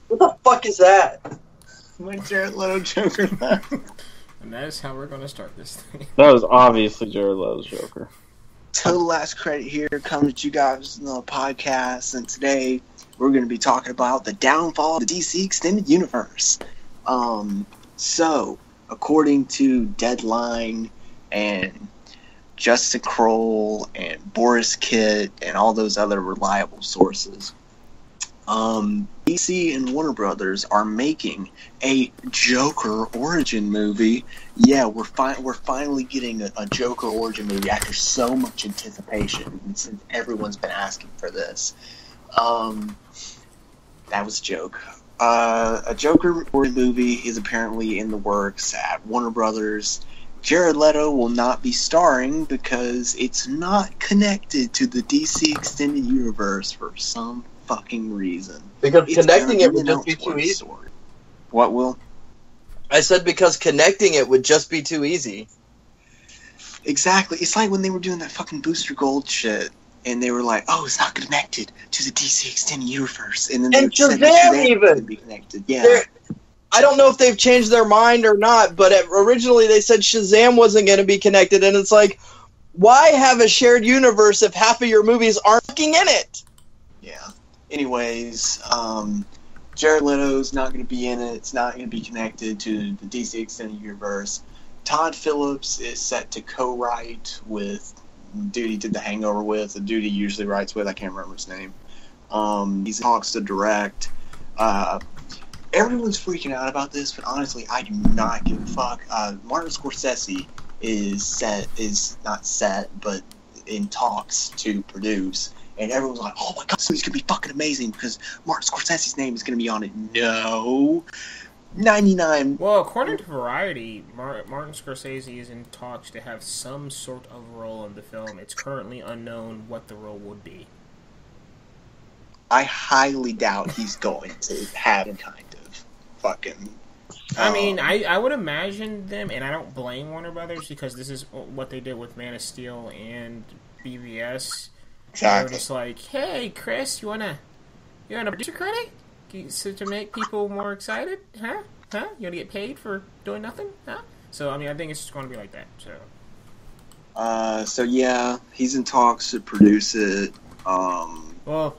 What the fuck is that? My Jared Leto Joker laugh. And that is how we're going to start this thing. That was obviously Jared Leto's Joker. So the last credit here comes to you guys in the podcast, and today we're going to be talking about the downfall of the DC Extended Universe. So, according to Deadline and Justin Kroll and Boris Kitt and all those other reliable sources, DC and Warner Brothers are making a Joker origin movie. Yeah, we're finally getting a Joker origin movie after so much anticipation, and since everyone's been asking for this. That was a joke. A Joker origin movie is apparently in the works at Warner Brothers. Jared Leto will not be starring because it's not connected to the DC Extended Universe for some fucking reason. Because It's connecting it would gonna just be too easy. What, Will? I said because connecting it would just be too easy. Exactly. It's like when they were doing that fucking Booster Gold shit, and they were like, "Oh, it's not connected to the DC Extended Universe," and then And they said Shazam that Shazam even! could be connected. Yeah. I don't know if they've changed their mind or not, but originally they said Shazam wasn't going to be connected, and it's like, why have a shared universe if half of your movies aren't fucking in it? Yeah. Anyways, Jared Leto's not going to be in it. It's not going to be connected to the DC Extended Universe. Todd Phillips is set to co-write with dude he did The Hangover with, the dude he usually writes with. I can't remember his name. He's in talks to direct. Everyone's freaking out about this, but honestly, I do not give a fuck. Martin Scorsese is not set, but in talks to produce. And everyone's like, "Oh my god, this movie's gonna be fucking amazing because Martin Scorsese's name is gonna be on it." No, 99. Well, according to Variety, Martin Scorsese is in talks to have some sort of role in the film. It's currently unknown what the role would be. I highly doubt he's going to have any kind of fucking. I mean, I would imagine them, and I don't blame Warner Brothers because this is what they did with Man of Steel and BVS. Exactly. They're just like, "Hey, Chris, you wanna producer credit? So to make people more excited, huh? You wanna get paid for doing nothing, huh?" So I mean, I think it's just going to be like that. So yeah, he's in talks to produce it. Well,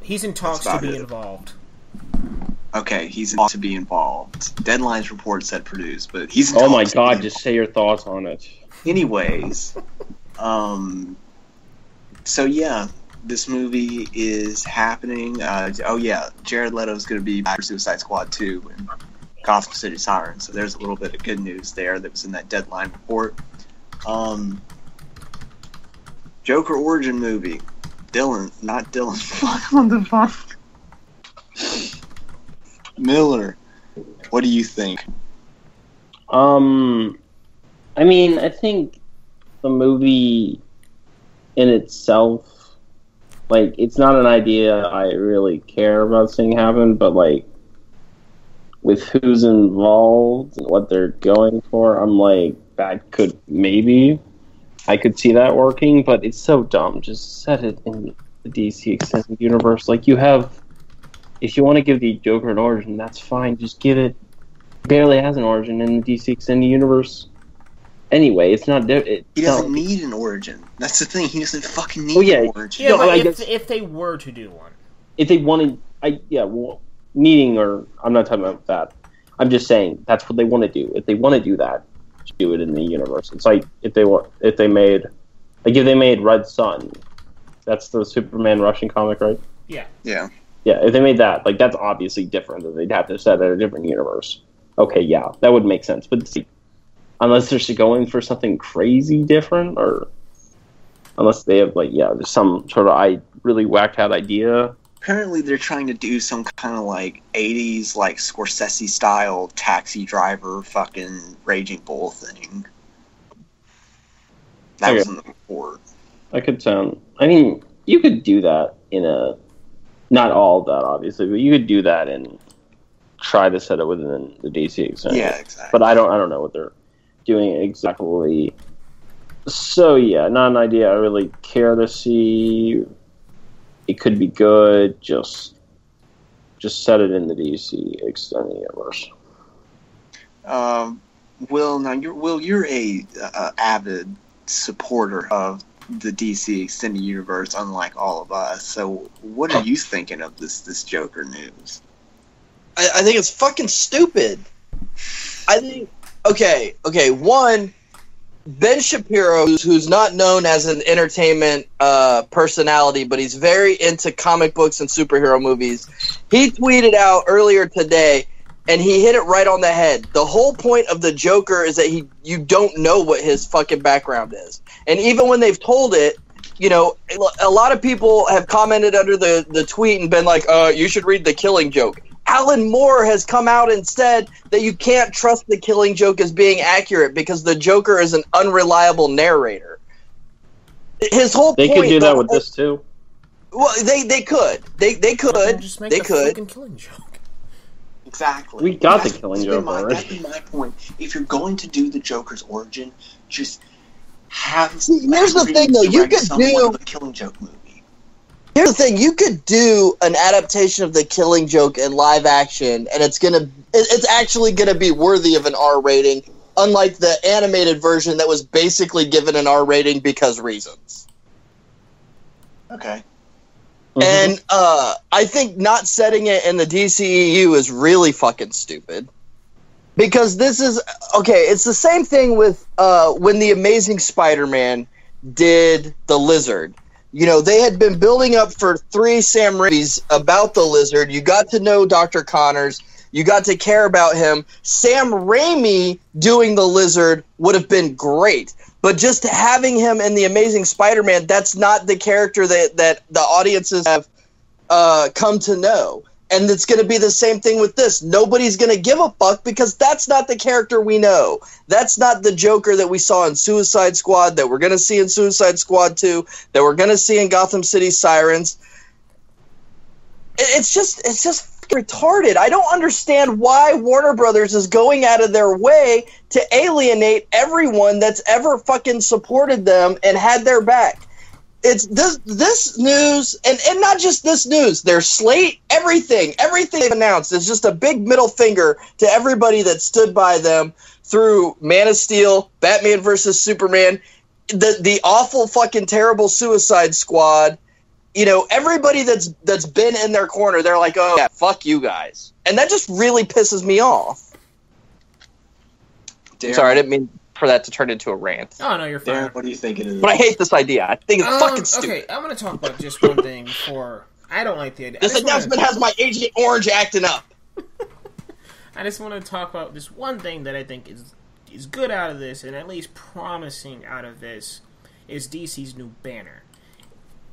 he's in talks to be involved. Okay, he's in talks to be involved. Deadline's report said produce, but he's in Oh my talks to god, be just say your thoughts on it. Anyways, so yeah, this movie is happening. Jared Leto's going to be back for Suicide Squad 2 and Gotham City Sirens. So there's a little bit of good news there that was in that Deadline report. Joker origin movie. Not Dylan. What the fuck? Miller, what do you think? I mean, I think the movie in itself, like, it's not an idea I really care about seeing happen, but, like, with who's involved and what they're going for, I'm like, that could maybe, I could see that working, but it's so dumb. Just set it in the DC Extended Universe. Like, you have, if you want to give the Joker an origin, that's fine. Just give it, barely has an origin in the DC Extended Universe. Anyway, it's not. He doesn't need an origin. That's the thing. He doesn't fucking need an origin. Yeah, but if they were to do one, if they wanted, needing or I'm not talking about that. I'm just saying that's what they want to do. If they want to do that, do it in the universe. It's like if they made Red Sun. That's the Superman Russian comic, right? Yeah. Yeah. Yeah. If they made that, like, that's obviously different. That they'd have to set it in a different universe. Okay, yeah, that would make sense. But unless they're going for something crazy different, or unless they have, like, there's some sort of really whacked out idea. Apparently they're trying to do some kind of, like, 80s, like, Scorsese-style taxi driver fucking Raging Bull thing. That was in the report. That could sound... I mean, you could do that in a... Not all of that, obviously, but you could do that and try to set it within the DC extended. Yeah, exactly. But I don't know what they're doing exactly So yeah, not an idea I really care to see. It could be good. Just set it in the DC extended universe. Will, now you're a avid supporter of the DC extended universe, unlike all of us. So, what are you thinking of this Joker news? I think it's fucking stupid. I think one, Ben Shapiro, who's not known as an entertainment personality, but he's very into comic books and superhero movies. He tweeted out earlier today, and he hit it right on the head. The whole point of the Joker is that you don't know what his fucking background is. And even when they've told it, you know, a lot of people have commented under the tweet and been like, you should read The Killing Joke. Alan Moore has come out and said that you can't trust The Killing Joke as being accurate because the Joker is an unreliable narrator. His whole they point... They could do that with this, too. Well, they could. They could. Just make they the could. fucking Killing Joke. Exactly. We got The Killing Joke already. That's been my point. If you're going to do the Joker's origin, just have... here's the thing, though. You could do... a Killing Joke movie. Here's the thing, you could do an adaptation of The Killing Joke in live action, and it's actually gonna be worthy of an R rating, unlike the animated version that was basically given an R rating because reasons. Okay. And I think not setting it in the DCEU is really fucking stupid. Because this is... Okay, it's the same thing with when The Amazing Spider-Man did The Lizard. You know, they had been building up for 3 Sam Raimis about the Lizard. You got to know Dr. Connors. You got to care about him. Sam Raimi doing the Lizard would have been great. But just having him in The Amazing Spider-Man, that's not the character that the audiences have come to know. And it's going to be the same thing with this. Nobody's going to give a fuck because that's not the character we know. That's not the Joker that we saw in Suicide Squad, that we're going to see in Suicide Squad 2, that we're going to see in Gotham City Sirens. It's just retarded. I don't understand why Warner Brothers is going out of their way to alienate everyone that's ever fucking supported them and had their back. It's this news, and not just this news, their slate, everything they've announced is just a big middle finger to everybody that stood by them through Man of Steel, Batman vs. Superman, the awful fucking terrible Suicide Squad. You know, everybody that's been in their corner, they're like, oh, yeah, fuck you guys. And that just really pisses me off. Darren, Sorry, I didn't mean for that to turn into a rant. Oh, no, you're fine. Darren, what do you think it is? But I hate this idea. I think it's fucking stupid. Okay, I'm going to talk about just one thing before... I don't like the idea. This announcement has my Agent Orange acting up. I just want to talk about this one thing that I think is good out of this, and at least promising out of this, is DC's new banner.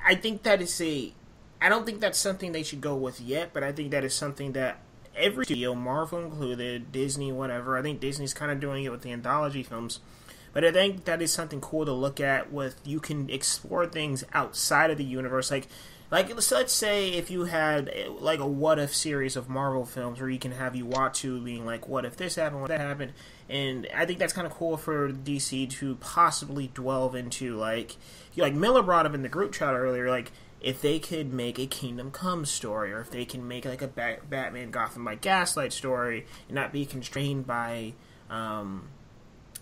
I think that is I don't think that's something they should go with yet, but I think that is something that every studio, Marvel included, Disney, whatever, I think Disney's kind of doing it with the anthology films, but I think that is something cool to look at with, you can explore things outside of the universe, like let's say if you had like a what if series of Marvel films where you can have Uatu being like, what if this happened, what that happened, and I think that's kind of cool for DC to possibly delve into, like Miller brought up in the group chat earlier, like if they could make a Kingdom Come story, or if they can make like a Batman Gotham by Gaslight story and not be constrained by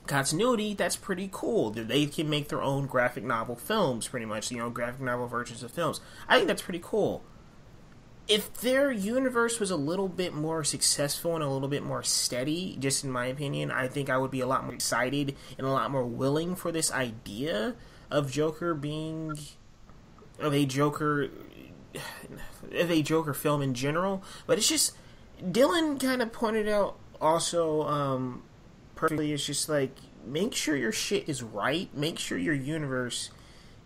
continuity, that's pretty cool. They can make their own graphic novel films, pretty much, graphic novel versions of films. I think that's pretty cool. If their universe was a little bit more successful and a little bit more steady, just in my opinion, I think I would be a lot more excited and a lot more willing for this idea of Joker being... of a Joker film in general. But it's just... Dylan kind of pointed out also... perfectly, it's just like, make sure your shit is right, make sure your universe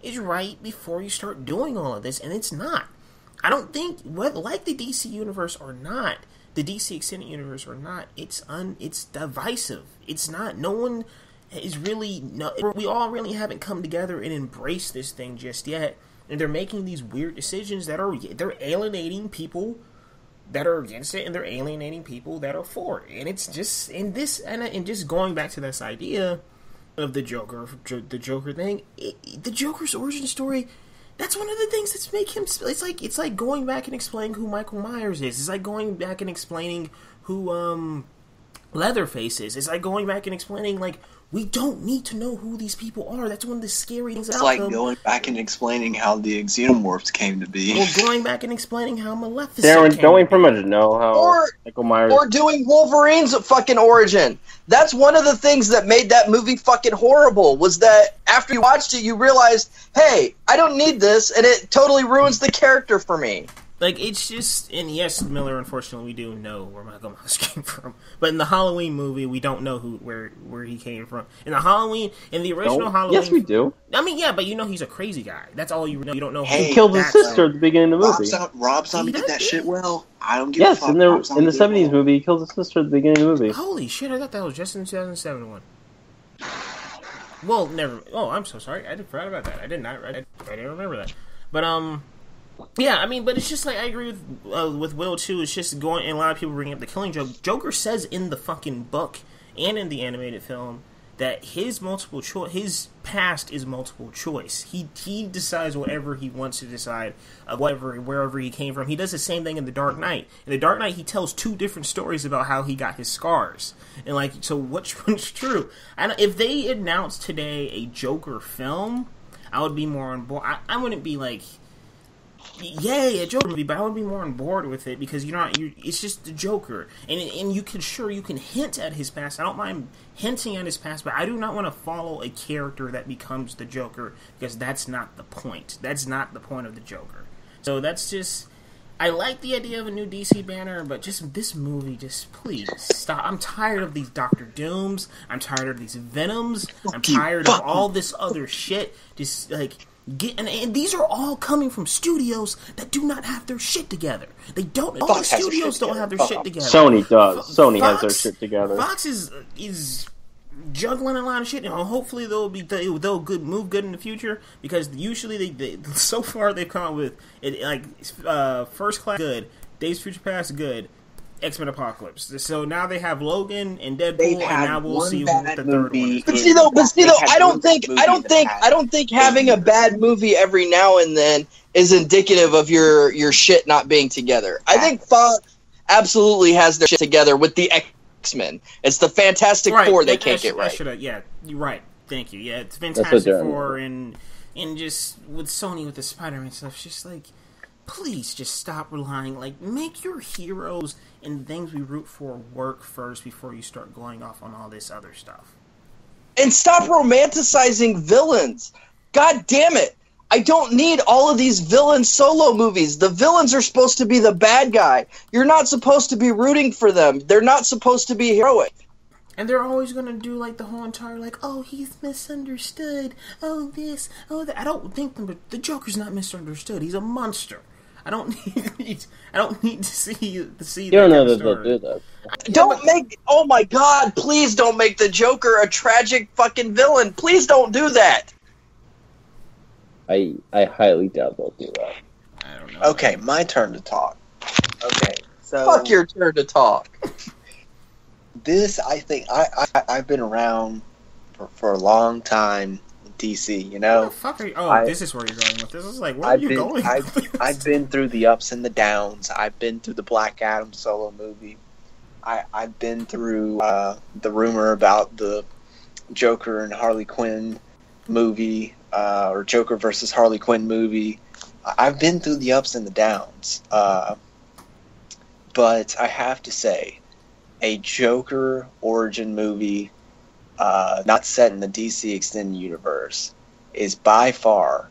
is right before you start doing all of this, and it's not. I don't think, like the DC universe or not, the DC extended universe or not, it's divisive. It's not, no one is really, we all really haven't come together and embraced this thing just yet, and they're making these weird decisions they're alienating people that are against it, and they're alienating people that are for it. And it's just, and just going back to this idea, of the Joker thing. The Joker's origin story. That's one of the things that's make him. It's like going back and explaining who Michael Myers is. It's like going back and explaining who Leatherface is. It's like going back and explaining like we don't need to know who these people are. That's one of the scary things about them. It's like going back and explaining how the Xenomorphs came to be. Or going back and explaining how Maleficent Darren, don't we pretty much know how Michael Myers... Or doing Wolverine's fucking origin. That's one of the things that made that movie fucking horrible, was that after you watched it, you realized, hey, I don't need this, and it totally ruins the character for me. Like, it's just... And yes, Miller, unfortunately, we do know where Michael Myers came from. But in the Halloween movie, we don't know where he came from. In the original Halloween... Yes, we do. I mean, yeah, but you know he's a crazy guy. That's all you know. You don't know he killed his sister at the beginning of the movie. Rob Zombie did that shit well. I don't give a fuck. Yes, in the 70s movie, he killed his sister at the beginning of the movie. Holy shit, I thought that was just in the 2007 one. Well, never... Oh, I'm so sorry. I forgot about that. I didn't remember that. But, yeah, I mean, but it's just like, I agree with Will, too. It's just going, and a lot of people bring up the Killing Joke. Joker says in the fucking book and in the animated film that his past is multiple choice. He decides whatever he wants to decide, wherever he came from. He does the same thing in The Dark Knight. In The Dark Knight, he tells two different stories about how he got his scars. And, like, so which one's true? And if they announced today a Joker film, I would be more on board. I wouldn't be like... Yay, a Joker movie, but I would be more on board with it because it's just the Joker, and you can hint at his past. I don't mind hinting at his past, but I do not want to follow a character that becomes the Joker because that's not the point. That's not the point of the Joker. So that's just, I like the idea of a new DC banner, but just this movie, just please stop. I'm tired of these Doctor Dooms. I'm tired of these Venoms. I'm tired of all this other shit. Just like. And these are all coming from studios that do not have their shit together. They don't. All the studios don't have their shit together. Sony does. Sony has their shit together. Fox is juggling a lot of shit. You know, hopefully they'll move good in the future because usually they so far they've come up with it like First Class good, Days of Future Past good, X-Men Apocalypse. So now they have Logan and Deadpool, and now we'll see what the third one is. But see though, I don't think having a bad movie every now and then is indicative of your shit not being together. I think Fox absolutely has their shit together with the X-Men. It's the Fantastic Four they can't get right. Yeah, you're right. Thank you. Yeah, it's Fantastic Four and just with Sony with the Spider-Man stuff. It's just like, please just stop relying. Like, make your heroes and things we root for work first before you start going off on all this other stuff. And stop romanticizing villains. God damn it. I don't need all of these villain solo movies. The villains are supposed to be the bad guy. You're not supposed to be rooting for them. They're not supposed to be heroic. And they're always going to do, like, the whole entire, like, oh, he's misunderstood. Oh, this. Oh, that. I don't think the Joker's not misunderstood. He's a monster. I don't need to see you don't know that they'll do that. Don't make. Oh my God! Please don't make the Joker a tragic fucking villain. Please don't do that. I highly doubt they'll do that. I don't know. Okay, my turn to talk. Okay, so fuck your turn to talk. This, I think, I've been around for a long time. DC, you know. What the fuck are you? This is where you're going with this. Is like, where are you going? I've been through the ups and the downs. I've been through the Black Adam solo movie. I've been through the rumor about the Joker and Harley Quinn movie, or Joker versus Harley Quinn movie. I've been through the ups and the downs. But I have to say, a Joker origin movie not set in the DC Extended Universe is by far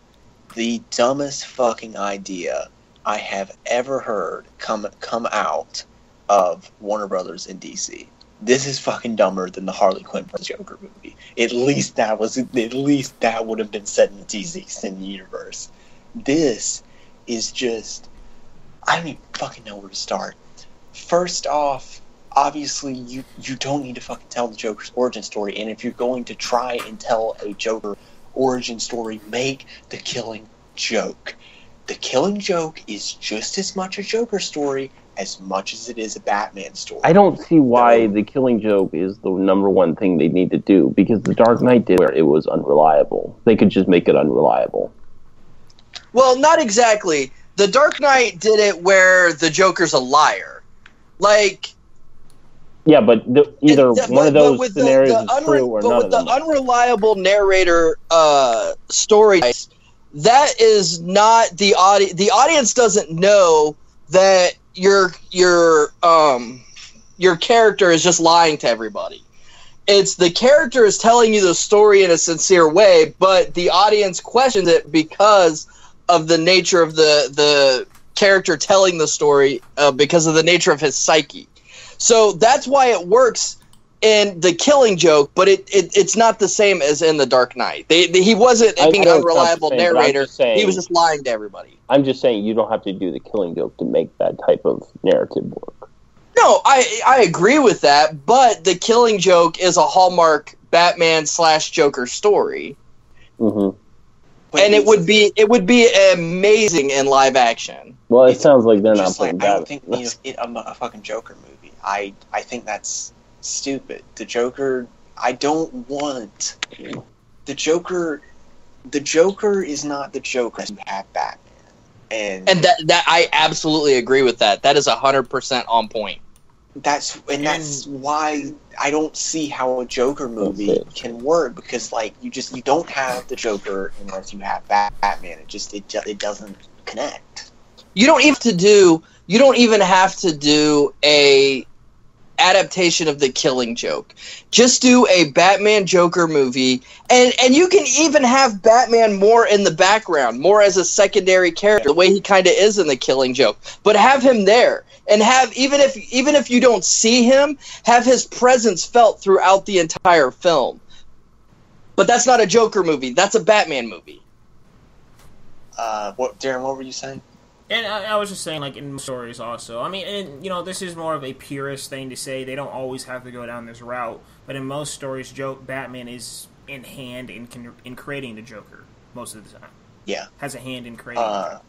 the dumbest fucking idea I have ever heard come out of Warner Brothers and DC. This is fucking dumber than the Harley Quinn vs. Joker movie. At least that would have been set in the DC Extended Universe. This is just, I don't even fucking know where to start. First off, obviously, you don't need to fucking tell the Joker's origin story, and if you're going to try and tell a Joker origin story, make the Killing Joke. The Killing Joke is just as much a Joker story as much as it is a Batman story. I don't see why the Killing Joke is the number one thing they need to do, because the Dark Knight did where it was unreliable. They could just make it unreliable. Well, not exactly. The Dark Knight did it where the Joker's a liar. Like... Yeah, but either one of those scenarios is true or none of them. But with the unreliable narrator story, that is not the audience. The audience doesn't know that your character is just lying to everybody. It's the character is telling you the story in a sincere way, but the audience questions it because of the nature of the character telling the story, because of the nature of his psyche. So that's why it works in The Killing Joke, but it's not the same as in The Dark Knight. He wasn't being an unreliable narrator. He was just lying to everybody. I'm just saying you don't have to do The Killing Joke to make that type of narrative work. No, I agree with that, but The Killing Joke is a Hallmark Batman/Joker story. Mm-hmm. And it would be amazing in live action. Well, it sounds like they're not playing I don't think a fucking Joker movie. I think that's stupid. The Joker. I don't want the Joker. The Joker is not the Joker you have Batman, and that I absolutely agree with that. That is 100% on point. That's why I don't see how a Joker movie can work, because like you don't have the Joker unless you have Batman. It doesn't connect. You don't even have to do a adaptation of The Killing Joke. Just do a Batman Joker movie, and you can even have Batman more in the background, more as a secondary character, the way he kind of is in The Killing Joke. But have him there, and have even if you don't see him, have his presence felt throughout the entire film. But that's not a Joker movie. That's a Batman movie. Darren, what were you saying? And I was just saying, like, in stories also. I mean, and, you know, this is more of a purist thing to say. They don't always have to go down this route. But in most stories, Batman is in hand in creating the Joker most of the time. Yeah. Has a hand in creating the Joker.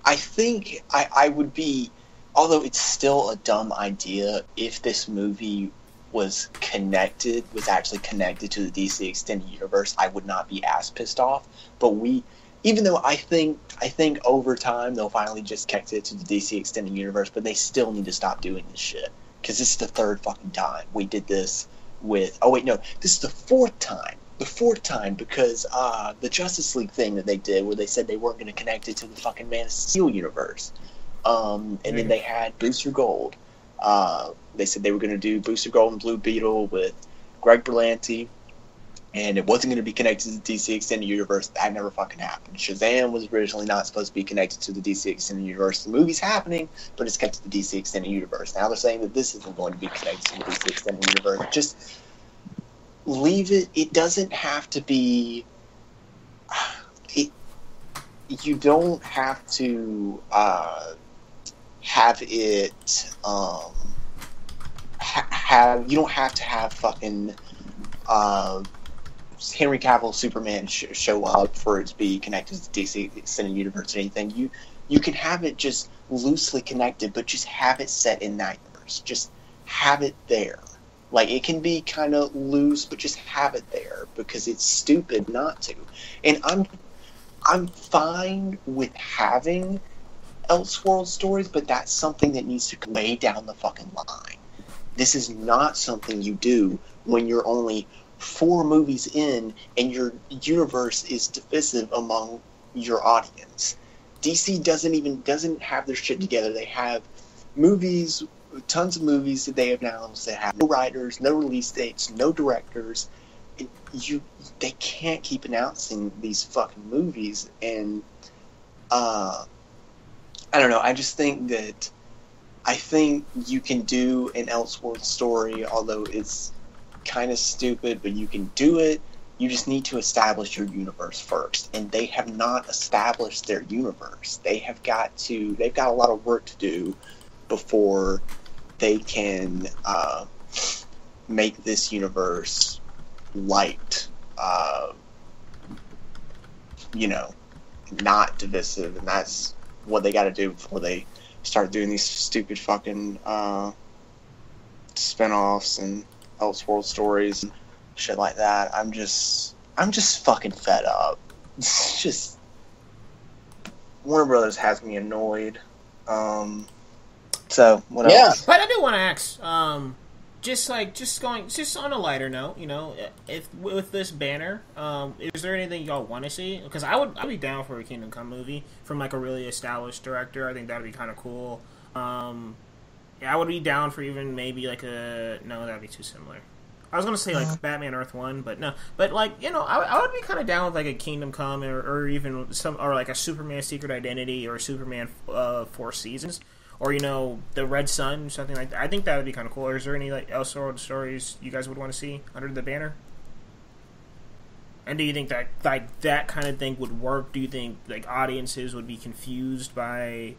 I think I would be, although it's still a dumb idea, if this movie was actually connected to the DC Extended Universe, I would not be as pissed off. But even though I think over time they'll finally just connect it to the DC Extended Universe, but they still need to stop doing this shit. Because this is the third fucking time we did this with... Oh wait, no. This is the fourth time. The fourth time, because the Justice League thing that they did, where they said they weren't going to connect it to the fucking Man of Steel universe. And then they had Booster Gold. They said they were going to do Booster Gold and Blue Beetle with Greg Berlanti, and it wasn't going to be connected to the DC Extended Universe. That never fucking happened. Shazam was originally not supposed to be connected to the DC Extended Universe. The movie's happening, but it's connected to the DC Extended Universe. Now they're saying that this isn't going to be connected to the DC Extended Universe. Just leave it. It doesn't have to be... You don't have to have it... you don't have to have fucking Henry Cavill Superman show up for it to be connected to the DC Extended Universe or anything. You can have it just loosely connected, but just have it set in that universe. Just have it there. Like, it can be kind of loose, but just have it there, because it's stupid not to. And I'm fine with having Elseworld stories, but that's something that needs to lay down the fucking line. This is not something you do when you're only 4 movies in and your universe is divisive among your audience. DC doesn't have their shit together. They have movies, tons of movies that they have announced that have no writers, no release dates, no directors. They can't keep announcing these fucking movies, and I don't know. I just think that I think you can do an Elseworld story, although it's kind of stupid, but you can do it. You just need to establish your universe first, and they have not established their universe. They've got a lot of work to do before they can make this universe light, not divisive, and that's what they got to do before they start doing these stupid fucking spin-offs and Elseworld stories and shit like that. I'm just fucking fed up. It's just Warner Brothers has me annoyed. So what else? But I do want to ask, just on a lighter note, if with this banner, is there anything y'all want to see? Because I'd be down for a Kingdom Come movie from like a really established director. I think that'd be kind of cool. I would be down for even maybe like that'd be too similar. I was gonna say like Batman Earth 1, but no. But like I would be kind of down with like a Kingdom Come or even like a Superman Secret Identity or Superman 4 Seasons. Or, the Red Sun, something like that. I think that would be kind of cool. Or is there any, like, Elseworld stories you guys would want to see under the banner? And do you think that, like, that kind of thing would work? Do you think, like, audiences would be confused by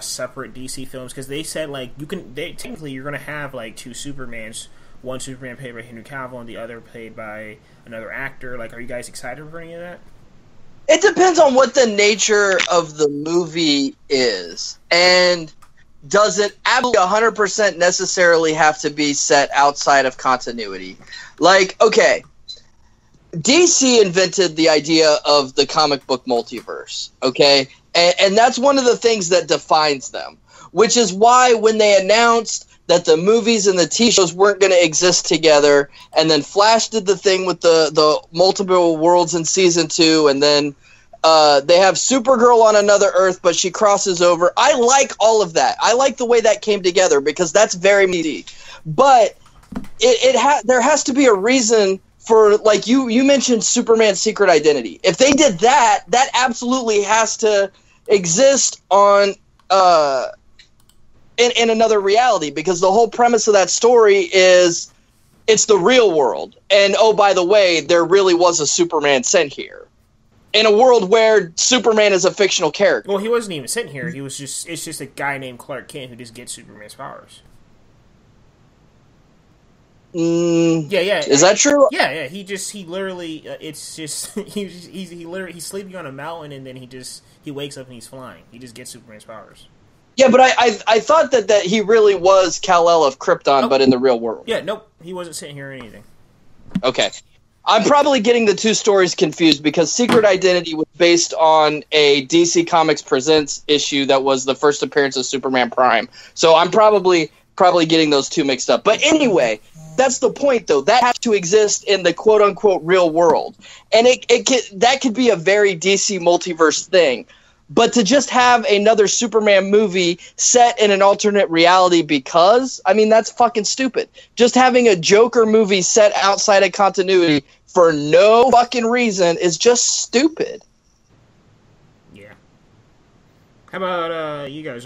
separate DC films? Because they said, like, technically you're going to have, like, two Supermans. One Superman played by Henry Cavill and the other played by another actor. Like, are you guys excited for any of that? It depends on what the nature of the movie is. And does it absolutely 100% necessarily have to be set outside of continuity? Like, okay, DC invented the idea of the comic book multiverse, okay? And that's one of the things that defines them, which is why when they announced that the movies and the TV shows weren't going to exist together, and then Flash did the thing with the multiple worlds in Season 2, and then they have Supergirl on another Earth, but she crosses over. I like all of that. I like the way that came together because that's very meaty. But there has to be a reason for, like you mentioned Superman's Secret Identity. If they did that, that absolutely has to exist on in another reality, because the whole premise of that story is it's the real world. And oh, by the way, there really was a Superman sent here. In a world where Superman is a fictional character. Well, he wasn't even sent here. It's just a guy named Clark Kent who just gets Superman's powers. Yeah. Is that true? Yeah. He literally, it's just, he's sleeping on a mountain and then he wakes up and he's flying. He just gets Superman's powers. Yeah, but I thought that he really was Kal-El of Krypton, but in the real world. Yeah, nope. He wasn't sent here or anything. Okay. I'm probably getting the two stories confused because Secret Identity was based on a DC Comics Presents issue that was the first appearance of Superman Prime. So I'm probably getting those two mixed up. But anyway, that's the point, though. That has to exist in the quote-unquote real world. And that could be a very DC multiverse thing. But to just have another Superman movie set in an alternate reality that's fucking stupid. Just having a Joker movie set outside of continuity for no fucking reason is just stupid. Yeah. How about you guys?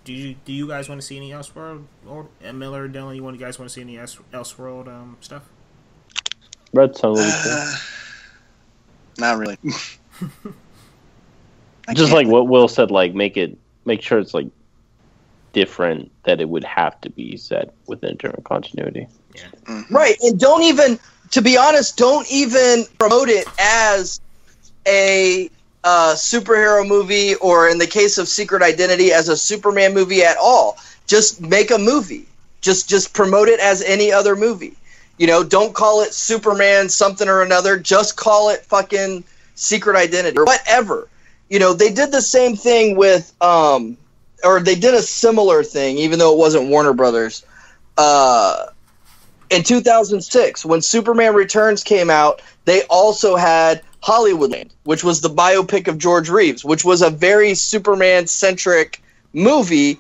Do you guys want to see any Elseworld? Or Miller, Dylan, you guys want to see any Elseworld stuff? Red Sun. Not really. Just like what Will said, like make sure it's like different, that it would have to be set within internal continuity. Yeah. Mm-hmm. Right, and don't even promote it as a superhero movie, or in the case of Secret Identity, as a Superman movie at all. Just make a movie. Just promote it as any other movie. Don't call it Superman something or another. Just call it fucking Secret Identity or whatever. They did the same thing with, or they did a similar thing, even though it wasn't Warner Brothers. In 2006, when Superman Returns came out, they also had Hollywoodland, which was the biopic of George Reeves, which was a very Superman-centric movie,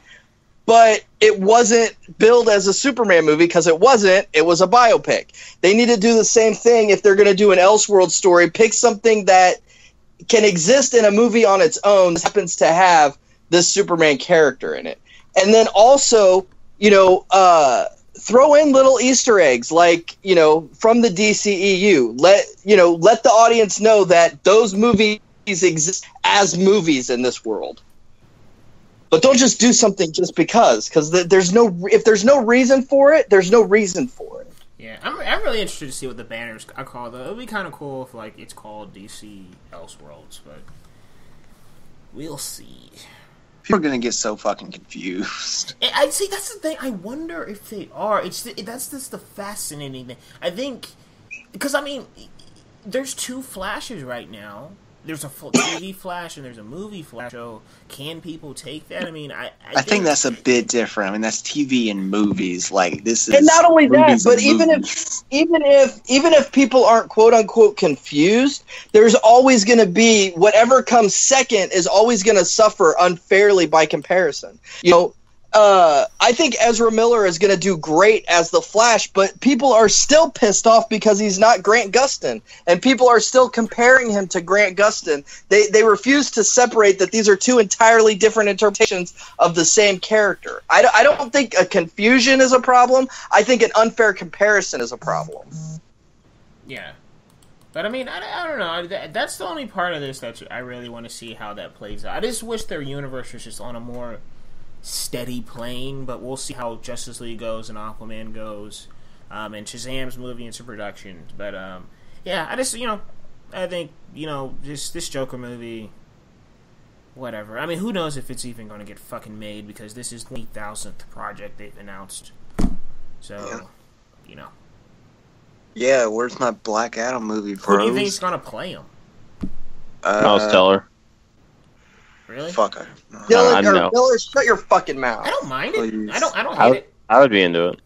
but it wasn't billed as a Superman movie because it wasn't. It was a biopic. They need to do the same thing if they're going to do an Elseworld story. Pick something that can exist in a movie on its own, happens to have this Superman character in it. And then also, throw in little Easter eggs, like, from the DCEU. Let the audience know that those movies exist as movies in this world. But don't just do something just because if there's no reason for it, there's no reason for it. Yeah, I'm really interested to see what the banners are called. It would be kind of cool if it's called DC Elseworlds, but we'll see. People are gonna get so fucking confused. I see. That's the thing. I wonder if they are. That's just the fascinating thing. I think because there's two Flashes right now. There's a full TV Flash and there's a movie Flash. So can people take that? I think that's a bit different. I mean, that's TV and movies. Like this is, and not only that, but even if people aren't quote unquote confused, there's always going to be whatever comes second is always going to suffer unfairly by comparison. I think Ezra Miller is going to do great as the Flash, but people are still pissed off because he's not Grant Gustin, and people are still comparing him to Grant Gustin. They refuse to separate that these are two entirely different interpretations of the same character. I don't think a confusion is a problem. I think an unfair comparison is a problem. Yeah. But I don't know. That's the only part of this that I really want to see how that plays out. I just wish their universe was just on a more steady plane, but we'll see how Justice League goes and Aquaman goes, and Shazam's moving into production. But yeah, I just I think just this Joker movie, whatever. Who knows if it's even going to get fucking made, because this is the 20,000th project they've announced. So yeah, where's my Black Adam movie, bros? Who do you think's going to play him? Miles Teller. Really? Fuck her. Miller, shut your fucking mouth. I don't mind it. Please. I don't hate it. I would be into it.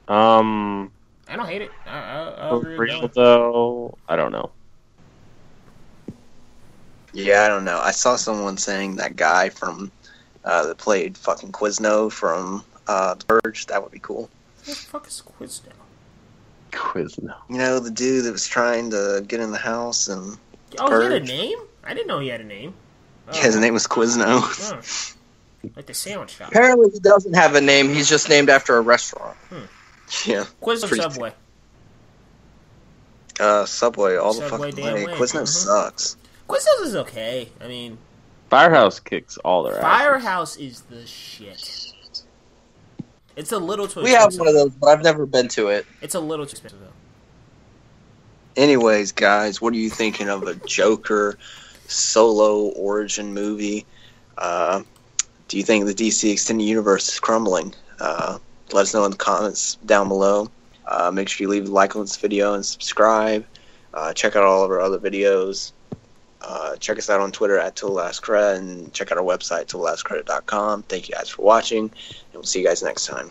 I don't hate it. I'll agree with real that. though, I don't know. Yeah, I don't know. I saw someone saying that guy from that played fucking Quizno from The Purge. That would be cool. What the fuck is Quizno? Quizno. The dude that was trying to get in the house and Oh, Purge. he had a name? I didn't know he had a name. Oh. Yeah, his name was Quizno. Oh. Like the sandwich shop. Apparently he doesn't have a name. He's just named after a restaurant. Yeah. Quizno Pretty- Subway. Subway all the Subway fucking damn way. way. Quizno sucks. Quiznos is okay. Firehouse kicks all their asses. Firehouse is the shit. It's a little too We have expensive. one of those, but I've never been to it. It's a little too expensive, though. Anyways, guys, what are you thinking of a Joker solo origin movie? Do you think the DC Extended Universe is crumbling? Let us know in the comments down below. Make sure you leave a like on this video and subscribe. Check out all of our other videos. Check us out on Twitter at @TillTheLastCredit, and check out our website, TillTheLastCredit.com. Thank you guys for watching, and we'll see you guys next time.